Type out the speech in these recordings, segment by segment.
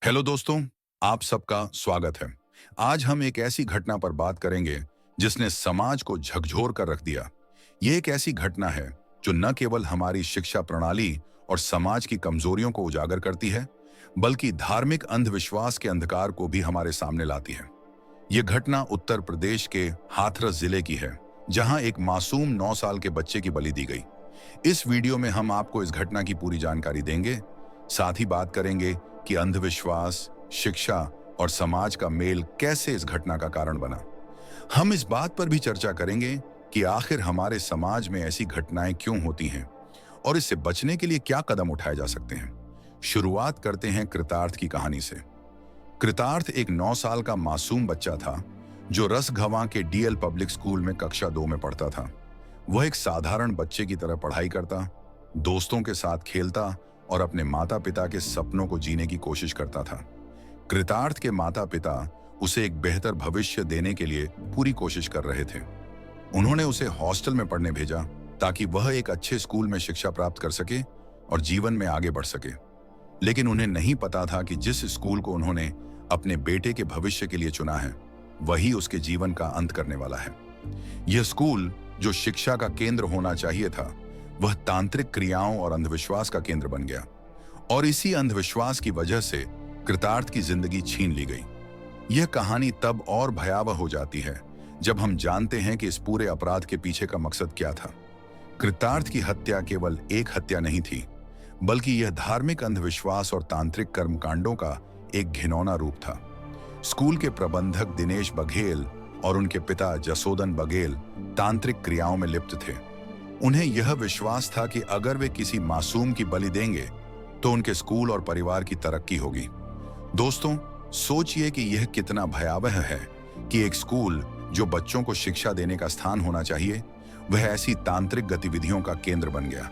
Hello दोस्तों, आप सबका स्वागत है। आज हम एक ऐसी घटना पर बात करेंगे जिसने समाज को झकझोर कर रख दिया। ये एक ऐसी घटना है जो न केवल हमारी शिक्षा प्रणाली और समाज की कमजोरियों को उजागर करती है, बल्कि धार्मिक अंधविश्वास के अंधकार को भी हमारे सामने लाती है। ये घटना उत्तर प्रदेश के हाथरस जिले की है, जहां एक मासूम 9 साल के बच्चे की बलि दी गई। इस वीडियो में हम आपको इस घटना की पूरी जानकारी देंगे। साथ ही बात करेंगे कि अंधविश्वास, शिक्षा और समाज का मेल कैसे इस घटना का कारण बना। हम इस बात पर भी चर्चा करेंगे कि आखिर हमारे समाज में ऐसी घटनाएं क्यों होती हैं और इससे बचने के लिए क्या कदम उठाए जा सकते हैं। शुरुआत करते हैं कृतार्थ की कहानी से। कृतार्थ एक 9 साल का मासूम बच्चा था जो रसगवां के डीएल पब्लिक स्कूल में कक्षा 2 में पढ़ता था। वह एक साधारण बच्चे की तरह पढ़ाई करता, दोस्तों के साथ खेलता और अपने माता पिता के सपनों को जीने की कोशिश करता था। कृतार्थ के माता पिता उसे एक बेहतर भविष्य देने के लिए पूरी कोशिश कर रहे थे। उन्होंने उसे हॉस्टल में पढ़ने भेजा ताकि वह एक अच्छे स्कूल में शिक्षा प्राप्त कर सके और जीवन में आगे बढ़ सके। लेकिन उन्हें नहीं पता था कि जिस स्कूल को उन्होंने अपने बेटे के भविष्य के लिए चुना है, वही उसके जीवन का अंत करने वाला है। यह स्कूल जो शिक्षा का केंद्र होना चाहिए था, वह तांत्रिक क्रियाओं और अंधविश्वास का केंद्र बन गया। और इसी अंधविश्वास की वजह से कृतार्थ की जिंदगी छीन ली गई। यह कहानी तब और भयावह हो जाती है जब हम जानते हैं कि इस पूरे अपराध के पीछे का मकसद क्या था। कृतार्थ की हत्या केवल एक हत्या नहीं थी, बल्कि यह धार्मिक अंधविश्वास और तांत्रिक कर्मकांडों का एक घिनौना रूप था। स्कूल के प्रबंधक दिनेश बघेल और उनके पिता जसोदन बघेल तांत्रिक क्रियाओं में लिप्त थे। उन्हें यह विश्वास था कि अगर वे किसी मासूम की बलि देंगे तो उनके स्कूल और परिवार की तरक्की होगी। दोस्तों, सोचिए कि यह कितना भयावह है कि एक स्कूल जो बच्चों को शिक्षा देने का स्थान होना चाहिए, वह ऐसी तांत्रिक गतिविधियों का केंद्र बन गया।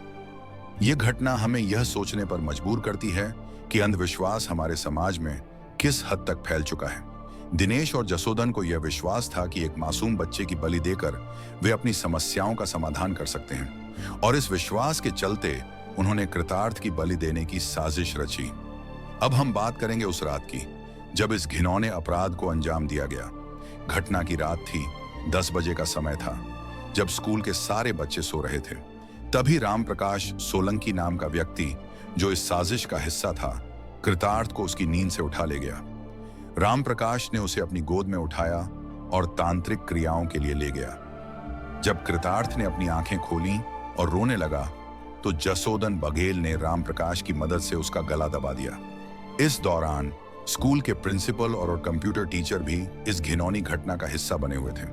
यह घटना हमें यह सोचने पर मजबूर करती है कि अंधविश्वास हमारे समाज में किस हद तक फैल चुका है। दिनेश और जसोदन को यह विश्वास था कि एक मासूम बच्चे की बलि देकर वे अपनी समस्याओं का समाधान कर सकते हैं, और इस विश्वास के चलते उन्होंने कृतार्थ की बलि देने की साजिश रची। अब हम बात करेंगे उस रात की जब इस घिनौने अपराध को अंजाम दिया गया। घटना की रात थी, 10 बजे का समय था, जब स्कूल के सारे बच्चे सो रहे थे। तभी रामप्रकाश सोलंकी नाम का व्यक्ति, जो इस साजिश का हिस्सा था, कृतार्थ को उसकी नींद से उठा ले गया। रामप्रकाश ने उसे अपनी गोद में उठाया और तांत्रिक क्रियाओं के लिए ले गया। जब कृतार्थ ने अपनी आंखें खोलीं और रोने लगा, तो जसोदन बघेल ने रामप्रकाश की मदद से उसका गला दबा दिया। इस दौरान स्कूल के प्रिंसिपल और कंप्यूटर टीचर भी इस घिनौनी घटना का हिस्सा बने हुए थे।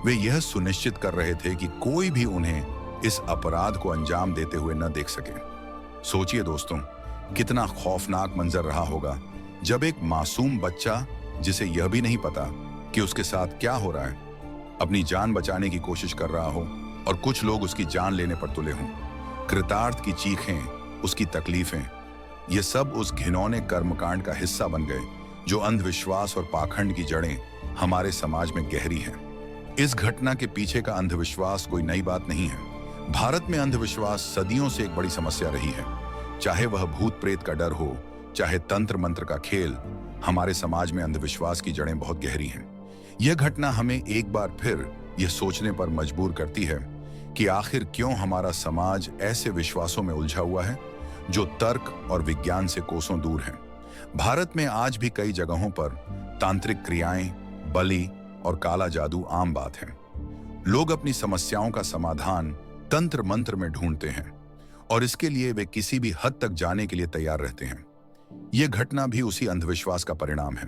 वे यह सुनिश्चित कर रहे थे कि कोई भी उन्हें इस अपराध को अंजाम देते हुए न देख सके। सोचिए दोस्तों, कितना खौफनाक मंजर रहा होगा जब एक मासूम बच्चा, जिसे यह भी नहीं पता कि उसके साथ क्या हो रहा है, अपनी जान बचाने की कोशिश कर रहा हो और कुछ लोग उसकी जान लेने पर तुले हों। कृतार्थ की चीखें, उसकी तकलीफें, ये सब उस घिनौने कर्मकांड का हिस्सा बन गए जो अंधविश्वास और पाखंड की जड़ें हमारे समाज में गहरी हैं। इस घटना के पीछे का अंधविश्वास कोई नई बात नहीं है। भारत में अंधविश्वास सदियों से एक बड़ी समस्या रही है। चाहे वह भूत प्रेत का डर हो, चाहे तंत्र मंत्र का खेल, हमारे समाज में अंधविश्वास की जड़ें बहुत गहरी हैं। यह घटना हमें एक बार फिर यह सोचने पर मजबूर करती है कि आखिर क्यों हमारा समाज ऐसे विश्वासों में उलझा हुआ है जो तर्क और विज्ञान से कोसों दूर हैं। भारत में आज भी कई जगहों पर तांत्रिक क्रियाएं, बलि और काला जादू आम बात है। लोग अपनी समस्याओं का समाधान तंत्र मंत्र में ढूंढते हैं और इसके लिए वे किसी भी हद तक जाने के लिए तैयार रहते हैं। यह घटना भी उसी अंधविश्वास का परिणाम है।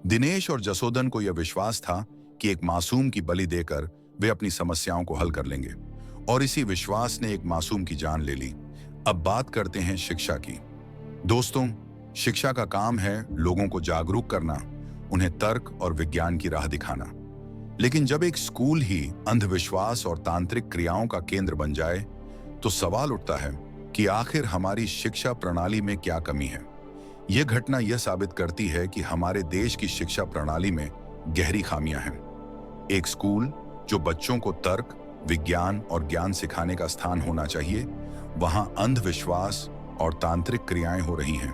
दिनेश और जसोदन को यह विश्वास था कि एक मासूम की बलि देकर वे अपनी समस्याओं को हल कर लेंगे, और इसी विश्वास ने एक मासूम की जान ले ली। अब बात करते हैं शिक्षा की। दोस्तों, शिक्षा का काम है लोगों को जागरूक करना, उन्हें तर्क और विज्ञान की राह दिखाना। लेकिन जब एक स्कूल ही अंधविश्वास और तांत्रिक क्रियाओं का केंद्र बन जाए, तो सवाल उठता है कि आखिर हमारी शिक्षा प्रणाली में क्या कमी है। यह घटना यह साबित करती है कि हमारे देश की शिक्षा प्रणाली में गहरी खामियां हैं। एक स्कूल जो बच्चों को तर्क, विज्ञान और ज्ञान सिखाने का स्थान होना चाहिए, वहां अंधविश्वास और तांत्रिक क्रियाएं हो रही हैं।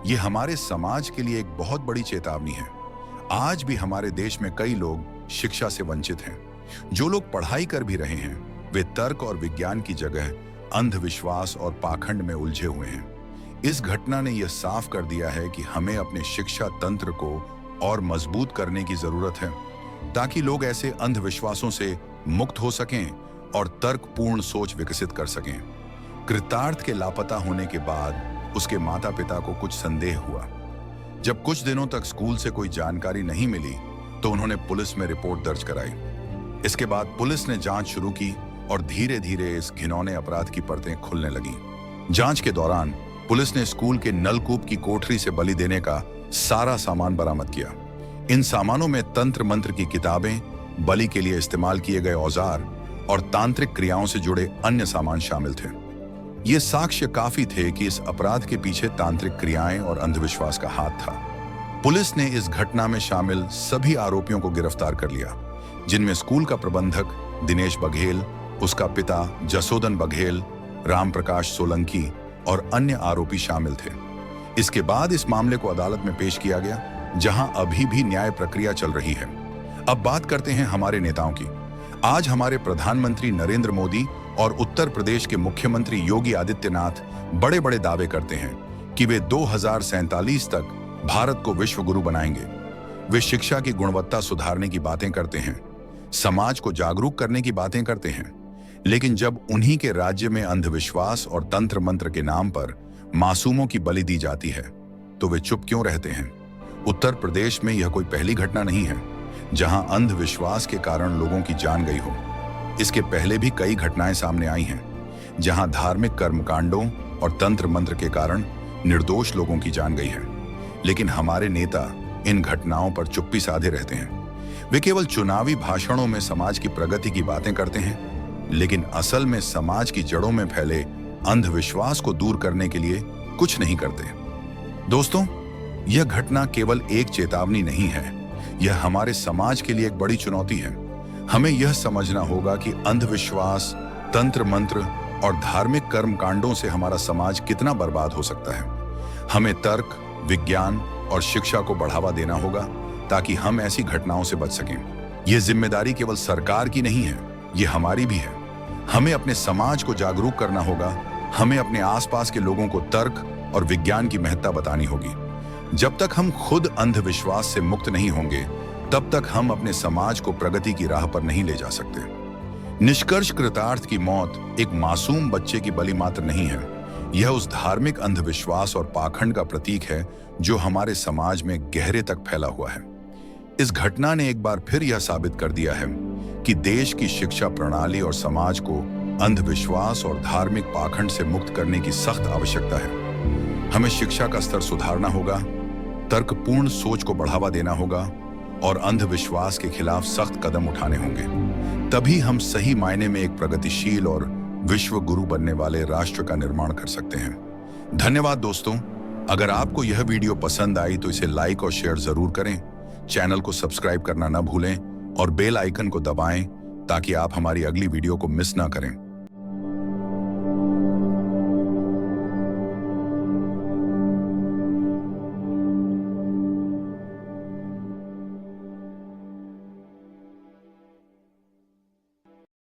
ये हमारे समाज के लिए एक बहुत बड़ी चेतावनी है। आज भी हमारे देश में कई लोग शिक्षा से वंचित हैं। जो लोग पढ़ाई कर भी रहे हैं, वे तर्क और विज्ञान की जगह अंधविश्वास और पाखंड में उलझे हुए हैं। इस घटना ने यह साफ कर दिया है कि हमें अपने शिक्षा तंत्र को और मजबूत करने की जरूरत है, ताकि लोग ऐसे अंधविश्वासों से मुक्त हो सकें और तर्कपूर्ण सोच विकसित कर सकें। कृतार्थ के लापता होने के बाद उसके माता पिता को कुछ संदेह हुआ। जब कुछ दिनों तक स्कूल से कोई जानकारी नहीं मिली तो उन्होंने पुलिस में रिपोर्ट दर्ज कराई। इसके बाद पुलिस ने जांच शुरू की और धीरे धीरे इस घिनौने अपराध की परतें खुलने लगी। जांच के दौरान पुलिस ने स्कूल के नलकूप की कोठरी से बलि देने का सारा सामान बरामद किया। इन सामानों में तंत्र मंत्र की किताबें, बलि के लिए इस्तेमाल किए गए औजार और तांत्रिक क्रियाओं से जुड़े अन्य सामान शामिल थे। ये साक्ष्य काफी थे कि इस अपराध के पीछे तांत्रिक क्रियाएं और अंधविश्वास का हाथ था। पुलिस ने इस घटना में शामिल सभी आरोपियों को गिरफ्तार कर लिया, जिनमें स्कूल का प्रबंधक दिनेश बघेल, उसका पिता जसोदन बघेल, राम प्रकाश सोलंकी और अन्य आरोपी शामिल थे। इसके बाद इस मामले को अदालत में पेश किया गया, जहां अभी भी न्याय प्रक्रिया चल रही है। अब बात करते हैं हमारे नेताओं की। आज हमारे प्रधानमंत्री नरेंद्र मोदी और उत्तर प्रदेश के मुख्यमंत्री योगी आदित्यनाथ बड़े बड़े दावे करते हैं कि वे 2047 तक भारत को विश्व गुरु बनाएंगे। वे शिक्षा की गुणवत्ता सुधारने की बातें करते हैं, समाज को जागरूक करने की बातें करते हैं, लेकिन जब उन्हीं के राज्य में अंधविश्वास और तंत्र मंत्र के नाम पर मासूमों की बलि दी जाती है तो वे चुप क्यों रहते हैं? उत्तर प्रदेश में यह कोई पहली घटना नहीं है जहां अंधविश्वास के कारण लोगों की जान गई हो। इसके पहले भी कई घटनाएं सामने आई हैं जहां धार्मिक कर्मकांडों और तंत्र मंत्र के कारण निर्दोष लोगों की जान गई है। लेकिन हमारे नेता इन घटनाओं पर चुप्पी साधे रहते हैं। वे केवल चुनावी भाषणों में समाज की प्रगति की बातें करते हैं, लेकिन असल में समाज की जड़ों में फैले अंधविश्वास को दूर करने के लिए कुछ नहीं करते। दोस्तों, यह घटना केवल एक चेतावनी नहीं है, यह हमारे समाज के लिए एक बड़ी चुनौती है। हमें यह समझना होगा कि अंधविश्वास, तंत्र मंत्र और धार्मिक कर्मकांडों से हमारा समाज कितना बर्बाद हो सकता है। हमें तर्क, विज्ञान और शिक्षा को बढ़ावा देना होगा ताकि हम ऐसी घटनाओं से बच सकें। यह जिम्मेदारी केवल सरकार की नहीं है, ये हमारी भी है। हमें अपने समाज को जागरूक करना होगा, हमें अपने आसपास के लोगों को तर्क और विज्ञान की महत्ता बतानी होगी। जब तक हम खुद अंधविश्वास से मुक्त नहीं होंगे, तब तक हम अपने समाज को प्रगति की राह पर नहीं ले जा सकते। निष्कर्ष, कृतार्थ की मौत एक मासूम बच्चे की बलि मात्र नहीं है, यह उस धार्मिक अंधविश्वास और पाखंड का प्रतीक है जो हमारे समाज में गहरे तक फैला हुआ है। इस घटना ने एक बार फिर यह साबित कर दिया है कि देश की शिक्षा प्रणाली और समाज को अंधविश्वास और धार्मिक पाखंड से मुक्त करने की सख्त आवश्यकता है। हमें शिक्षा का स्तर सुधारना होगा, तर्कपूर्ण सोच को बढ़ावा देना होगा और अंधविश्वास के खिलाफ सख्त कदम उठाने होंगे। तभी हम सही मायने में एक प्रगतिशील और विश्व गुरु बनने वाले राष्ट्र का निर्माण कर सकते हैं। धन्यवाद दोस्तों। अगर आपको यह वीडियो पसंद आई तो इसे लाइक और शेयर जरूर करें। चैनल को सब्सक्राइब करना न भूलें और बेल आइकन को दबाएं ताकि आप हमारी अगली वीडियो को मिस ना करें।